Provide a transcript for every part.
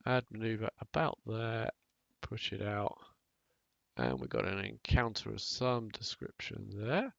Add maneuver about there, push it out, and we've got an encounter of some description there.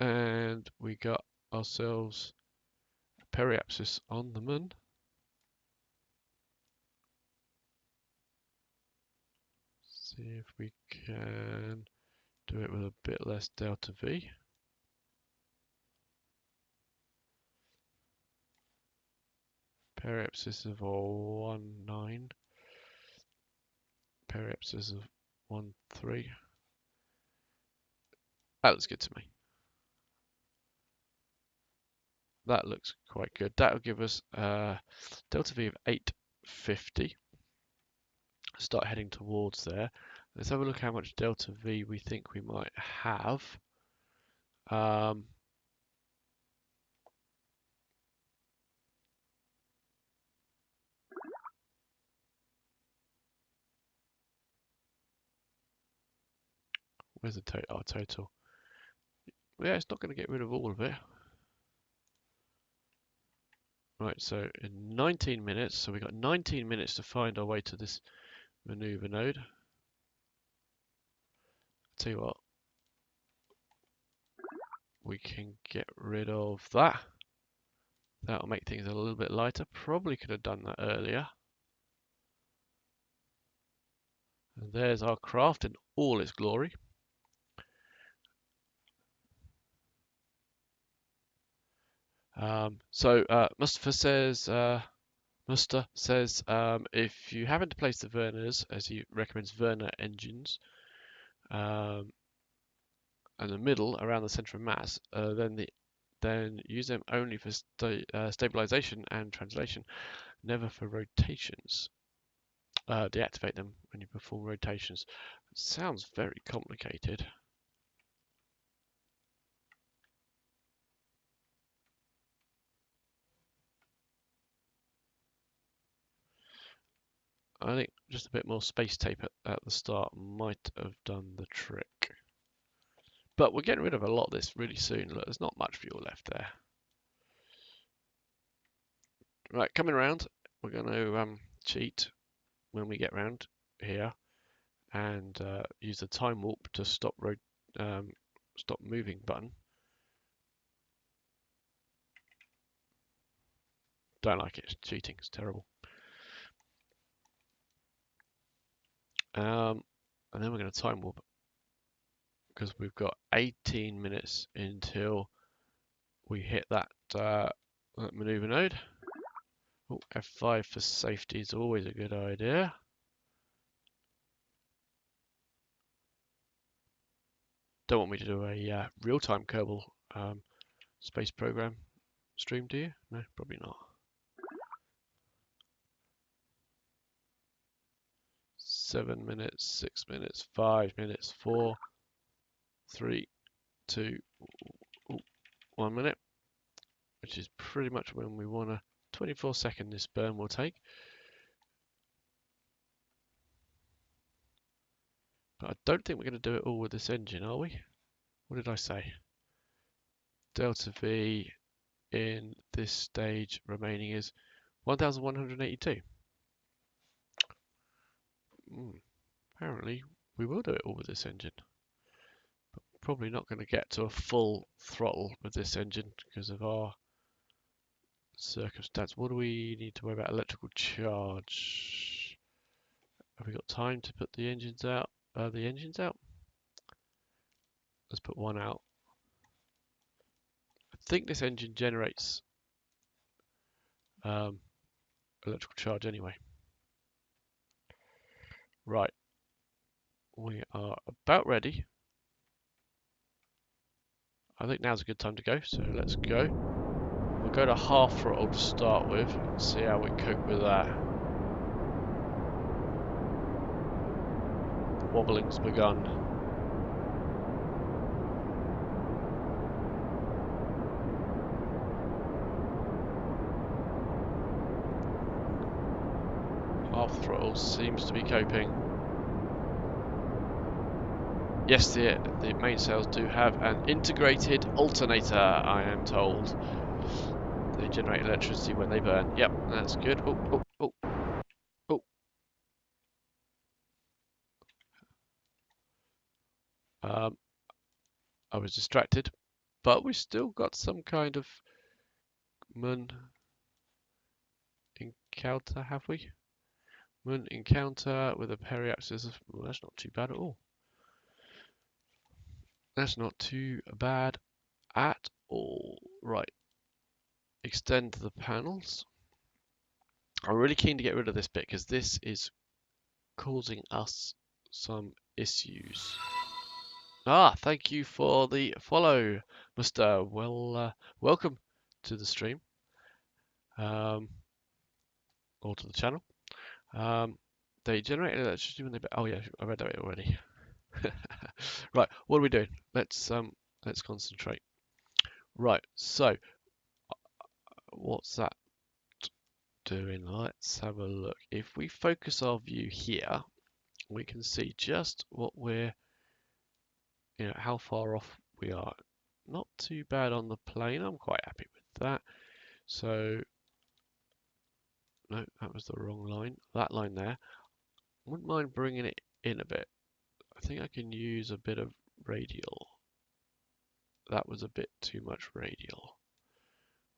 And we got ourselves a periapsis on the moon. See if we can do it with a bit less delta V. Periapsis of 1.9. Periapsis of 1.3. That looks good to me. That looks quite good. That will give us delta V of 850. Start heading towards there. Let's have a look how much delta V we think we might have. Where's the our total? Yeah, it's not going to get rid of all of it. Right, so in 19 minutes, so we've got 19 minutes to find our way to this maneuver node. Tell you what, we can get rid of that. That'll make things a little bit lighter. Probably could have done that earlier. And there's our craft in all its glory. Mustafa says, if you happen to place the Verners, as he recommends Werner engines, in the middle around the center of mass, then use them only for stabilization and translation, never for rotations. Deactivate them when you perform rotations. It sounds very complicated. I think just a bit more space tape at the start might have done the trick. But we're getting rid of a lot of this really soon. Look, there's not much fuel left there. Right, coming around, we're going to cheat when we get round here and use the time warp to stop moving button. Don't like it. It's cheating. It's terrible. And then we're going to time warp because we've got 18 minutes until we hit that maneuver node. Oh, F5 for safety is always a good idea. Don't want me to do a real-time Kerbal space program stream, do you? No, probably not. 7 minutes, 6 minutes, 5 minutes, 4, 3, 2, 1 minute, which is pretty much when we want to. 24-second this burn will take. But I don't think we're going to do it all with this engine, are we? What did I say? Delta V in this stage remaining is 1,182. Apparently we will do it all with this engine. But probably not going to get to a full throttle with this engine because of our circumstance. What do we need to worry about? Electrical charge. Have we got time to put the engines out? Let's put one out. I think this engine generates electrical charge anyway. Right. We are about ready. I think now's a good time to go, so let's go. We'll go to half throttle to start with and see how we cope with that. The wobbling's begun. Half throttle seems to be coping. Yes, the main sails do have an integrated alternator, I am told. They generate electricity when they burn. Yep, that's good. Oh. I was distracted, but we still got some kind of moon encounter, have we? Moon encounter with a periaxis. Well, that's not too bad at all. That's not too bad at all. Right. Extend the panels. I'm really keen to get rid of this bit because this is causing us some issues. Ah, thank you for the follow, Mr. Well, welcome to the stream, or to the channel. They generate electricity when they. Oh yeah, I read that already. Right, what are we doing? Let's concentrate. Right, so what's that doing? Let's have a look. If we focus our view here, we can see just what we're, how far off we are. Not too bad on the plane. I'm quite happy with that. So, no, that was the wrong line. That line there. Wouldn't mind bringing it in a bit. I think I can use a bit of radial. That was a bit too much radial.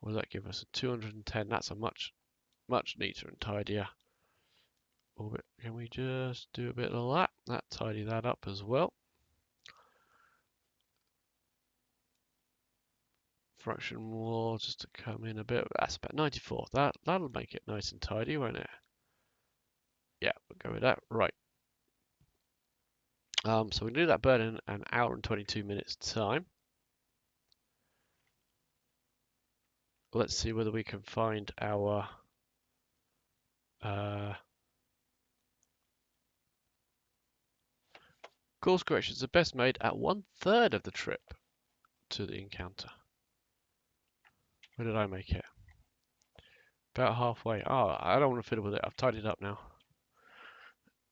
What does that give us? A 210. That's a much neater and tidier orbit. Can we just do a bit of that? That tidy that up as well. Fraction more just to come in a bit. That's about 94. That'll make it nice and tidy, won't it? Yeah, we'll go with that. Right. So we'll do that burn in an hour and 22 minutes time. Let's see whether we can find our course corrections are best made at 1/3 of the trip to the encounter. Where did I make it? About halfway. Oh, I don't want to fiddle with it. I've tidied it up now.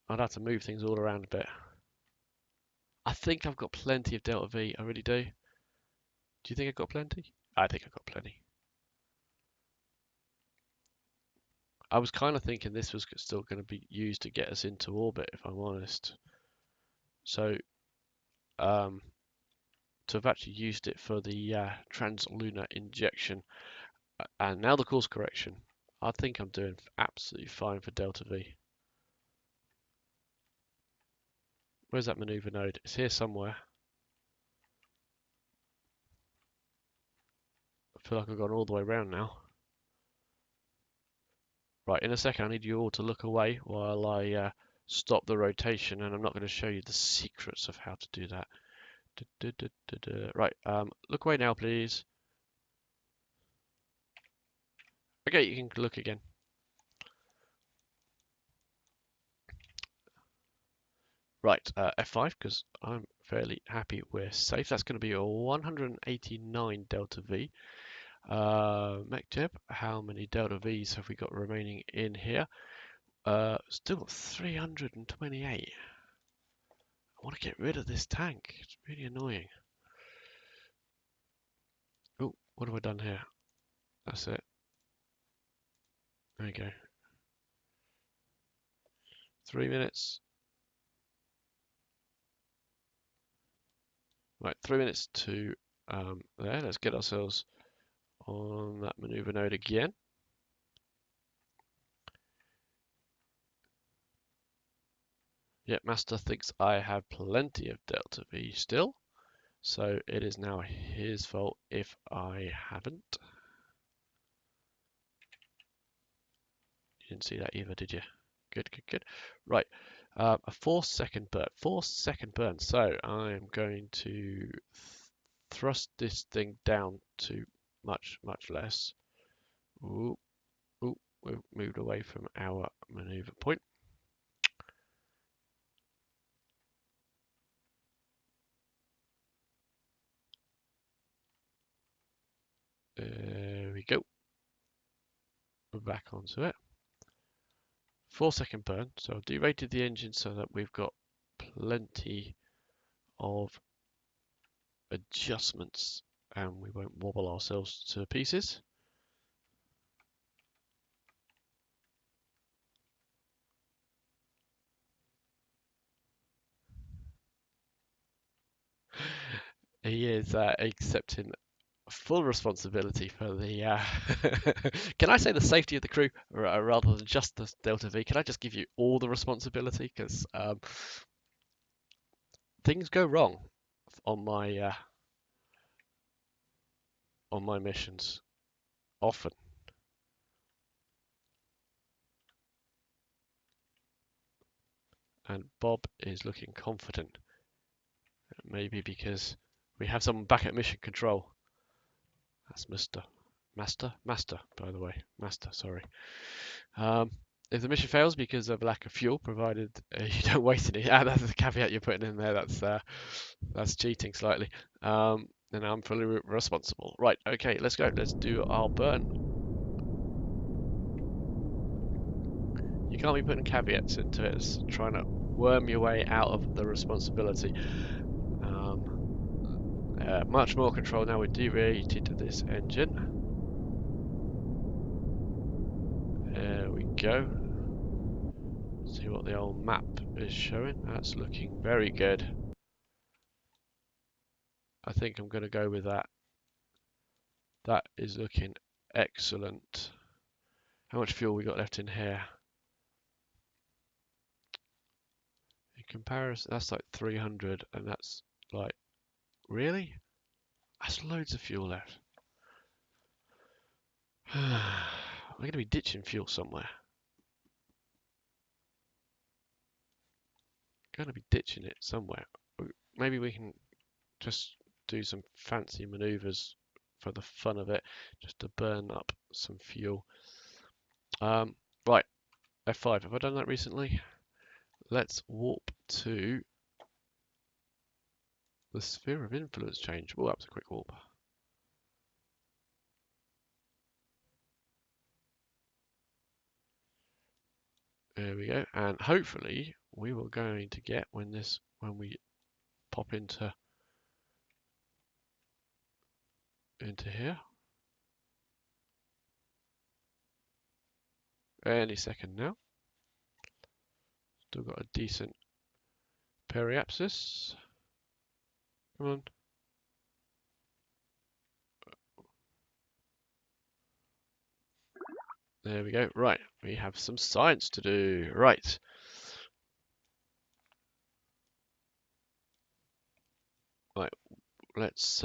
I'd have to move things all around a bit. I think I've got plenty of delta V. I really do. Do you think I've got plenty? I think I've got plenty. I was kind of thinking this was still going to be used to get us into orbit, if I'm honest. So, to have actually used it for the translunar injection, and now the course correction, I think I'm doing absolutely fine for delta V. Where's that maneuver node? It's here somewhere. I feel like I've gone all the way around now. Right, in a second I need you all to look away while I stop the rotation, and I'm not going to show you the secrets of how to do that. Right, look away now, please. Okay, you can look again. Right, F5, because I'm fairly happy we're safe. That's going to be a 189 delta V. Mech Jeb, how many delta Vs have we got remaining in here? Still got 328. I want to get rid of this tank. It's really annoying. Oh, what have I done here? That's it. There you go. 3 minutes. Right, 3 minutes to there. Let's get ourselves on that maneuver node again. Yep, Master thinks I have plenty of delta V still, so it is now his fault if I haven't. You didn't see that either, did you? Good, good, good. Right, a 4-second burn. 4-second burn. So I'm going to thrust this thing down to much less. Ooh, ooh, we've moved away from our maneuver point. There we go. We're back onto it. 4-second burn. So I've derated the engine so that we've got plenty of adjustments and we won't wobble ourselves to pieces. He is accepting full responsibility for the can I say the safety of the crew rather than just the Delta V? Can I just give you all the responsibility? Because things go wrong on my missions often. And Bob is looking confident. Maybe because we have someone back at mission control. That's Master, by the way. Master, sorry. If the mission fails because of lack of fuel, provided you don't waste any, that's the caveat you're putting in there. That's cheating slightly. Then I'm fully responsible. Right, okay, let's go. Let's do our burn. You can't be putting caveats into it. It's trying to worm your way out of the responsibility. Much more control now. We're deviated to this engine. There we go. See what the old map is showing. That's looking very good. I think I'm going to go with that. That is looking excellent. How much fuel we got left in here? In comparison, that's like 300, and that's like, really? That's loads of fuel left. We're going to be ditching fuel somewhere. Going to be ditching it somewhere. Maybe we can just do some fancy maneuvers for the fun of it, just to burn up some fuel. Right, F5. Have I done that recently? Let's warp to the sphere of influence change. Oh, that was a quick warp. There we go. And hopefully we were going to get when we pop into here. Any second now. Still got a decent periapsis. Come on. There we go. Right, we have some science to do. Right. Right, let's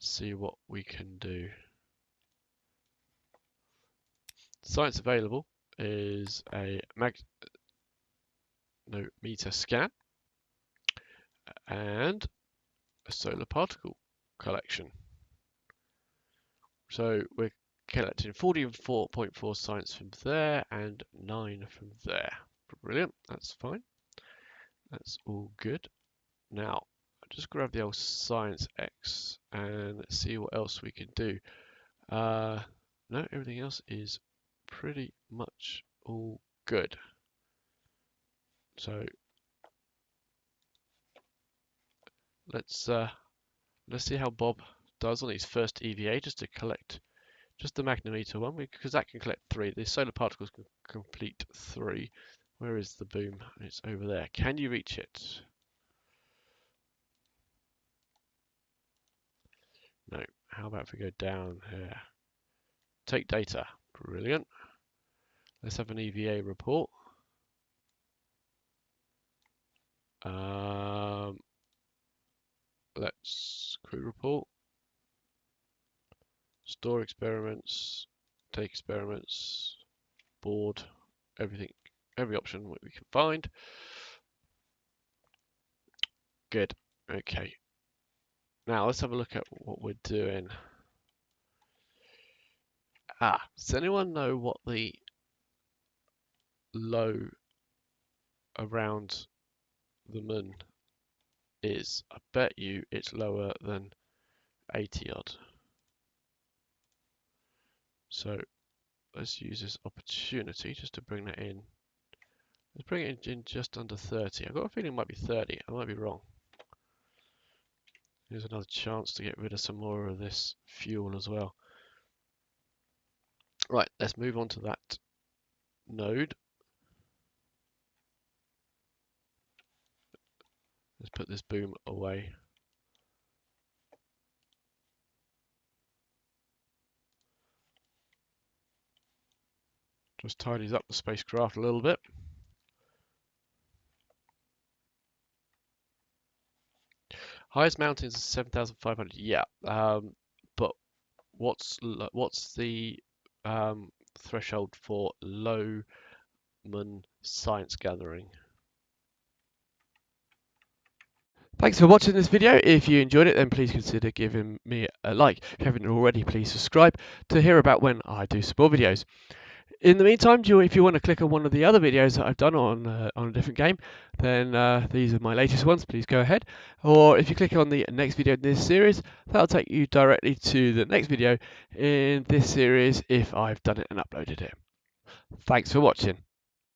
see what we can do. Science available is a magnetometer scan and a solar particle collection. So we're collecting 44.4 science from there and 9 from there. Brilliant, that's fine. That's all good. Now, I'll just grab the old Science X and see what else we can do. No, everything else is pretty much all good. So let's see how Bob does on his first EVA, just to collect just the magnetometer one, because that can collect 3. The solar particles can complete 3. Where is the boom? It's over there. Can you reach it? No. How about if we go down here? Take data. Brilliant. Let's have an EVA report. Let's crew report. Store experiments. Take experiments. Board. Everything. Every option we can find. Good. Okay. Now let's have a look at what we're doing. Does anyone know what the low around the moon is? I bet you it's lower than 80 odd. So let's use this opportunity just to bring that in. Let's bring it in just under 30. I've got a feeling it might be 30. I might be wrong. Here's another chance to get rid of some more of this fuel as well. Right, let's move on to that node. Let's put this boom away. Just tidies up the spacecraft a little bit. Highest mountains is 7,500. Yeah, but what's the threshold for Lowman science gathering? Thanks for watching this video. If you enjoyed it, then please consider giving me a like. If you haven't already, please subscribe to hear about when I do some more videos. In the meantime, if you want to click on one of the other videos that I've done on a different game, then these are my latest ones. Please go ahead. Or if you click on the next video in this series, that'll take you directly to the next video in this series if I've done it and uploaded it. Thanks for watching.